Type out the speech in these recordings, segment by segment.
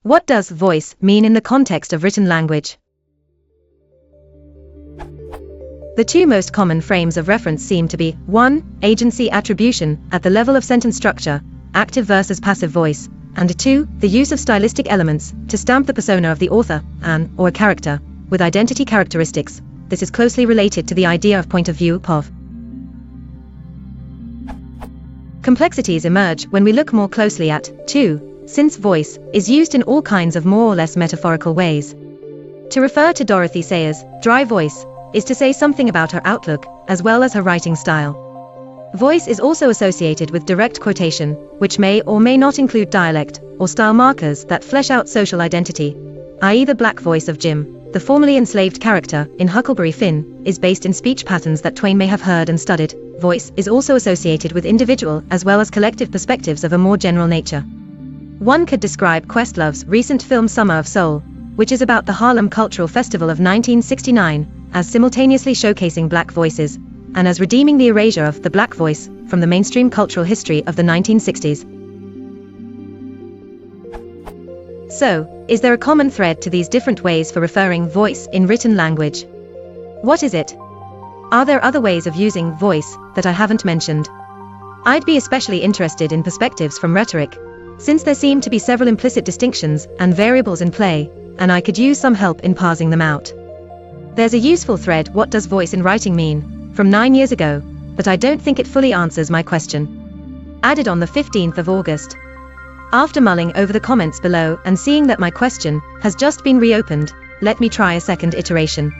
What does voice mean in the context of written language? The two most common frames of reference seem to be 1. Agency attribution at the level of sentence structure, active versus passive voice, and 2. The use of stylistic elements to stamp the persona of the author, or a character, with identity characteristics. This is closely related to the idea of point of view, POV. Complexities emerge when we look more closely at 2, since voice is used in all kinds of more or less metaphorical ways. To refer to Dorothy Sayers' dry voice is to say something about her outlook, as well as her writing style. Voice is also associated with direct quotation, which may or may not include dialect or style markers that flesh out social identity, i.e. the black voice of Jim, the formerly enslaved character in Huckleberry Finn, is based in speech patterns that Twain may have heard and studied. Voice is also associated with individual as well as collective perspectives of a more general nature. One could describe Questlove's recent film Summer of Soul, which is about the Harlem Cultural Festival of 1969, as simultaneously showcasing black voices, and as redeeming the erasure of the black voice from the mainstream cultural history of the 1960s. So, is there a common thread to these different ways for referring voice in written language? What is it? Are there other ways of using voice that I haven't mentioned? I'd be especially interested in perspectives from rhetoric, since there seem to be several implicit distinctions and variables in play, and I could use some help in parsing them out. There's a useful thread, what does voice in writing mean, from 9 years ago, but I don't think it fully answers my question. Added on the 15th of August. After mulling over the comments below and seeing that my question has just been reopened, let me try a second iteration.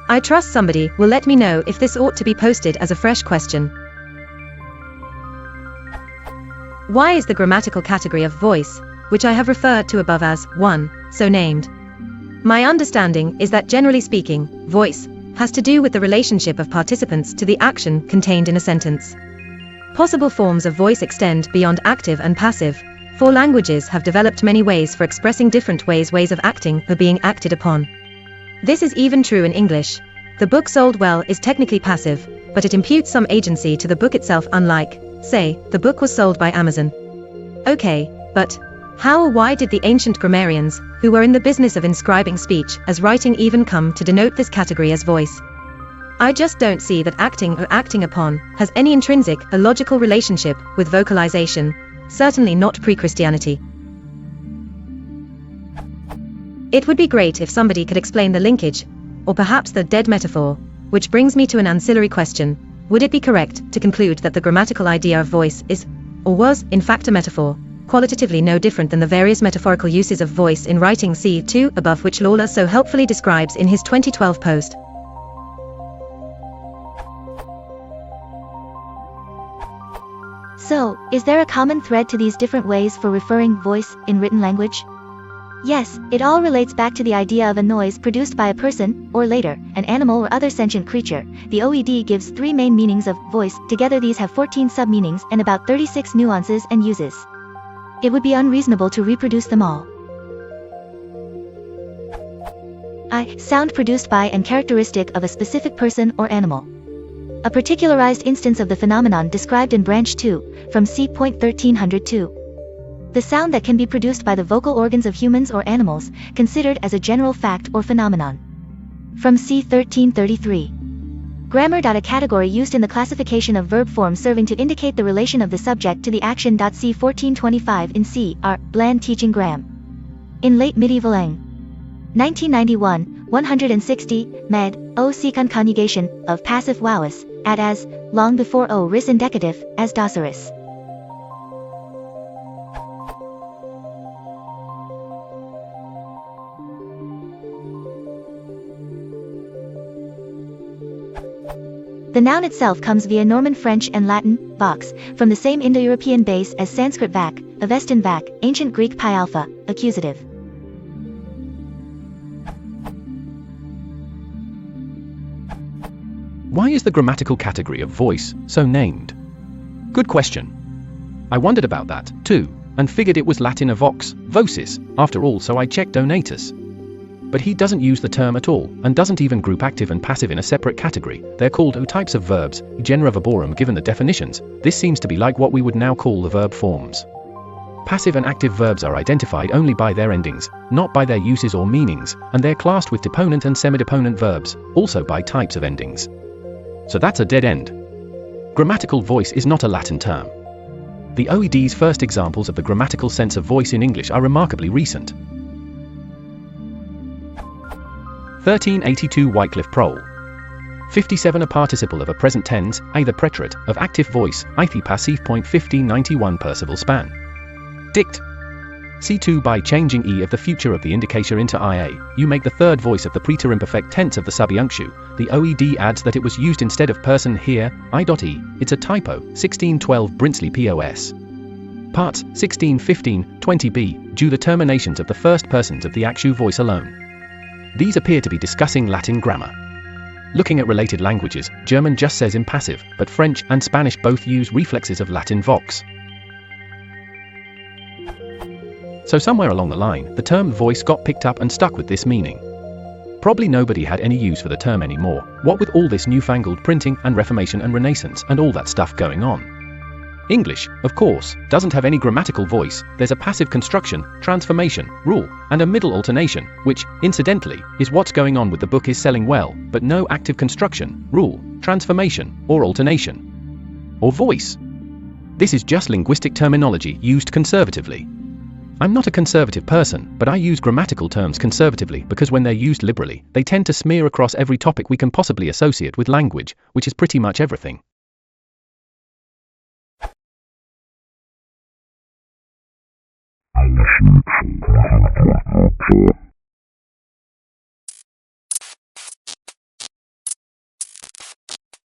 I trust somebody will let me know if this ought to be posted as a fresh question. Why is the grammatical category of voice, which I have referred to above as 1, so named? My understanding is that generally speaking, voice has to do with the relationship of participants to the action contained in a sentence. Possible forms of voice extend beyond active and passive, for languages have developed many ways for expressing different ways of acting or being acted upon. This is even true in English. The book sold well is technically passive, but it imputes some agency to the book itself, unlike, say, the book was sold by Amazon. Okay, but how or why did the ancient grammarians, who were in the business of inscribing speech as writing, even come to denote this category as voice? I just don't see that acting or acting upon has any intrinsic or logical relationship with vocalization, certainly not pre-Christianity. It would be great if somebody could explain the linkage, or perhaps the dead metaphor, which brings me to an ancillary question. Would it be correct to conclude that the grammatical idea of voice is, or was, in fact a metaphor, qualitatively no different than the various metaphorical uses of voice in writing, see 2 above, which Lawler so helpfully describes in his 2012 post? So, is there a common thread to these different ways for referring voice in written language? Yes, it all relates back to the idea of a noise produced by a person, or later, an animal or other sentient creature. The OED gives 3 main meanings of voice. Together these have 14 sub-meanings and about 36 nuances and uses. It would be unreasonable to reproduce them all. Sound produced by and characteristic of a specific person or animal. A particularized instance of the phenomenon described in branch 2, from c.1302. The sound that can be produced by the vocal organs of humans or animals, considered as a general fact or phenomenon. From c.1333. Grammar. A category used in the classification of verb forms serving to indicate the relation of the subject to the action. C.1425 in C.R. Bland teaching gram. In late medieval Eng. 1991, 160, med. O secant conjugation, of passive vowels, at as, long before o ris indicative, as doceris. The noun itself comes via Norman French and Latin, vox, from the same Indo-European base as Sanskrit vac, Avestan vac, ancient Greek pi alpha, accusative. Why is the grammatical category of voice so named? Good question. I wondered about that, too, and figured it was Latin vox, vocis, after all, so I checked Donatus. But he doesn't use the term at all, and doesn't even group active and passive in a separate category. They're called types of verbs, genera verborum given the definitions. This seems to be like what we would now call the verb forms. Passive and active verbs are identified only by their endings, not by their uses or meanings, and they're classed with deponent and semideponent verbs, also by types of endings. So that's a dead end. Grammatical voice is not a Latin term. The OED's first examples of the grammatical sense of voice in English are remarkably recent. 1382 Wycliffe Prohl. 57 a participle of a present tense, either preterite, of active voice, ithi passive. 1591 Percival Span. Dict. C2 By changing e of the future of the indicator into ia, you make the third voice of the preterimperfect tense of the subjunctio. The OED adds that it was used instead of person here, i.e, it's a typo, 1612 Brinsley POS. Parts, 1615, 20b, due the terminations of the first persons of the actu voice alone. These appear to be discussing Latin grammar. Looking at related languages, German just says impassive, but French and Spanish both use reflexes of Latin vox. So somewhere along the line, the term voice got picked up and stuck with this meaning. Probably nobody had any use for the term anymore, what with all this newfangled printing and Reformation and Renaissance and all that stuff going on. English, of course, doesn't have any grammatical voice. There's a passive construction, transformation, rule, and a middle alternation, which, incidentally, is what's going on with the book is selling well, but no active construction, rule, transformation, or alternation. Or voice. This is just linguistic terminology used conservatively. I'm not a conservative person, but I use grammatical terms conservatively because when they're used liberally, they tend to smear across every topic we can possibly associate with language, which is pretty much everything. I